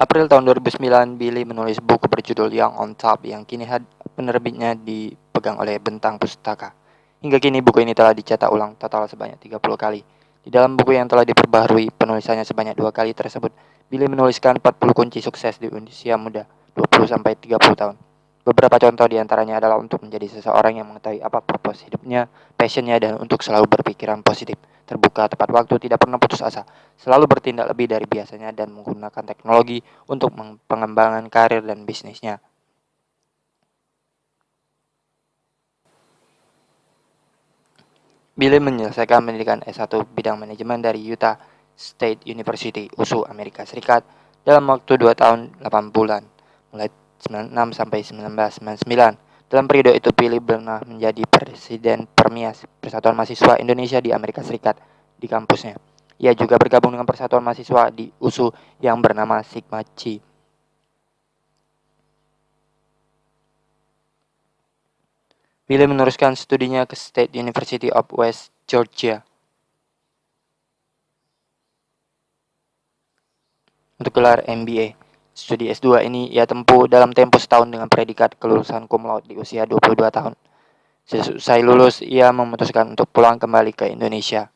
April tahun 2009, Billy menulis buku berjudul Young on Top yang kini penerbitnya dipegang oleh Bentang Pustaka. Hingga kini buku ini telah dicetak ulang total sebanyak 30 kali. Di dalam buku yang telah diperbaharui penulisannya sebanyak 2 kali tersebut, Billy menuliskan 40 kunci sukses di usia muda, 20-30 tahun. Beberapa contoh diantaranya adalah untuk menjadi seseorang yang mengetahui apa purpose hidupnya, passionnya, dan untuk selalu berpikiran positif, terbuka tepat waktu, tidak pernah putus asa, selalu bertindak lebih dari biasanya, dan menggunakan teknologi untuk pengembangan karir dan bisnisnya. Billy menyelesaikan pendidikan S1 bidang manajemen dari Utah State University, USU, Amerika Serikat, dalam waktu 2 tahun 8 bulan, mulai 96 sampai 1999. Dalam periode itu, Billy pernah menjadi presiden Permias, Persatuan Mahasiswa Indonesia di Amerika Serikat, di kampusnya. Ia juga bergabung dengan Persatuan Mahasiswa di USU yang bernama Sigma Chi. Billy meneruskan studinya ke State University of West Georgia untuk gelar MBA. Studi S2 ini ia tempuh dalam tempo setahun dengan predikat kelulusan cum laude di usia 22 tahun. Seusai lulus, ia memutuskan untuk pulang kembali ke Indonesia.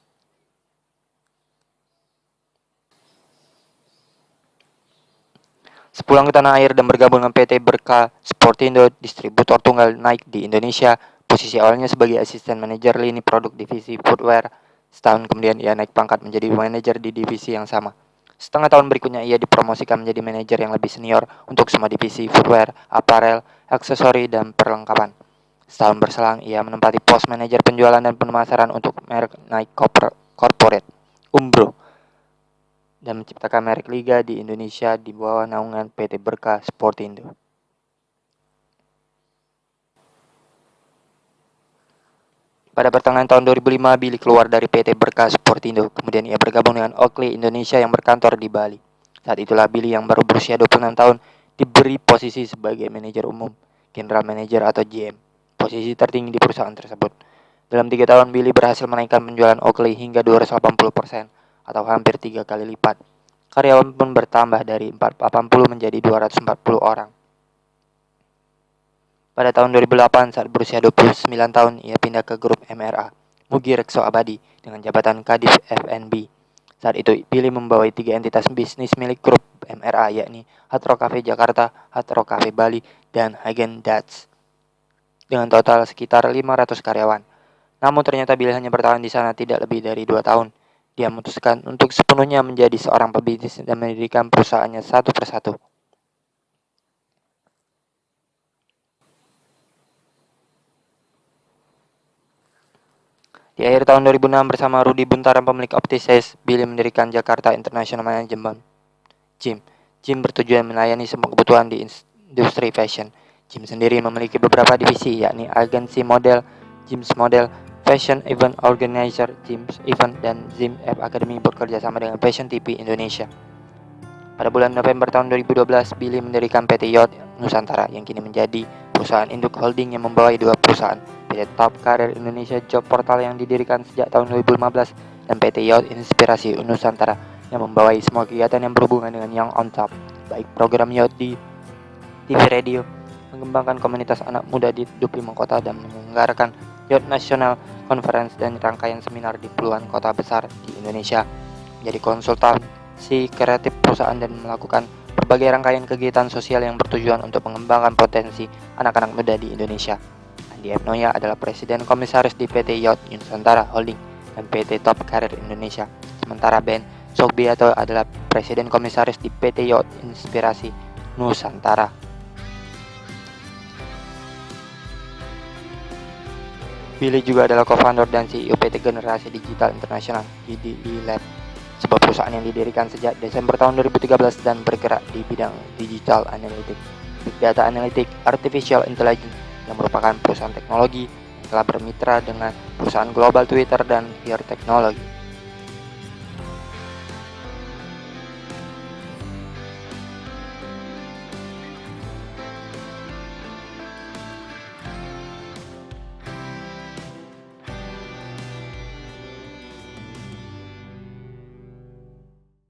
Sepulang ke tanah air dan bergabung dengan PT Berkah Sportindo, distributor tunggal Nike di Indonesia, posisi awalnya sebagai asisten manajer lini produk divisi footwear. Setahun kemudian ia naik pangkat menjadi manajer di divisi yang sama. Setengah tahun berikutnya ia dipromosikan menjadi manajer yang lebih senior untuk semua divisi footwear, apparel, aksesori, dan perlengkapan. Setahun berselang ia menempati pos manajer penjualan dan pemasaran untuk merek Nike Corporate, Umbro, dan menciptakan merek Liga di Indonesia di bawah naungan PT Berkah Sportindo. Pada pertengahan tahun 2005, Billy keluar dari PT Berkah Sportindo. Kemudian ia bergabung dengan Oakley Indonesia yang berkantor di Bali. Saat itulah Billy yang baru berusia 26 tahun diberi posisi sebagai manajer umum, general manager atau GM, posisi tertinggi di perusahaan tersebut. Dalam 3 tahun, Billy berhasil menaikkan penjualan Oakley hingga 280% atau hampir 3 kali lipat. Karyawan pun bertambah dari 480 menjadi 240 orang. Pada tahun 2008, saat berusia 29 tahun, ia pindah ke grup MRA, Mugi Rekso Abadi, dengan jabatan Kadif FNB. Saat itu, Billy membawai 3 entitas bisnis milik grup MRA, yakni Hard Rock Cafe Jakarta, Hard Rock Cafe Bali, dan Häagen-Dazs, dengan total sekitar 500 karyawan. Namun ternyata Billy hanya bertahan di sana tidak lebih dari 2 tahun. Dia memutuskan untuk sepenuhnya menjadi seorang pebisnis dan mendirikan perusahaannya satu persatu. Di akhir tahun 2006 bersama Rudy Buntaran pemilik Optises, Billy mendirikan Jakarta International Management Gym. Gym bertujuan melayani semua kebutuhan di industri fashion. Gym sendiri memiliki beberapa divisi, yakni agensi model, Gyms Model, Fashion Event Organizer, Gyms Event, dan Gym App Academy bekerja sama dengan Fashion TV Indonesia. Pada bulan November tahun 2012, Billy mendirikan PT Yacht Nusantara yang kini menjadi perusahaan induk holding yang membawai 2 perusahaan, PT Top Career Indonesia Job Portal yang didirikan sejak tahun 2015 dan PT Yacht Inspirasi Nusantara yang membawai semua kegiatan yang berhubungan dengan Young on Top, baik program Yacht di TV radio, mengembangkan komunitas anak muda di 25 kota, dan menyelenggarakan Yacht National Conference dan rangkaian seminar di puluhan kota besar di Indonesia, menjadi konsultan si kreatif perusahaan dan melakukan berbagai rangkaian kegiatan sosial yang bertujuan untuk mengembangkan potensi anak-anak muda di Indonesia. Andi F. Noya adalah Presiden Komisaris di PT Yacht Nusantara Holding dan PT Top Career Indonesia. Sementara Ben Sogbiato adalah Presiden Komisaris di PT Yacht Inspirasi Nusantara. Billy juga adalah co-founder dan CEO PT Generasi Digital Internasional GDI Lab, sebuah perusahaan yang didirikan sejak Desember tahun 2013 dan bergerak di bidang digital analytics, big data analytics, artificial intelligence, yang merupakan perusahaan teknologi yang telah bermitra dengan perusahaan global Twitter dan Here Technology.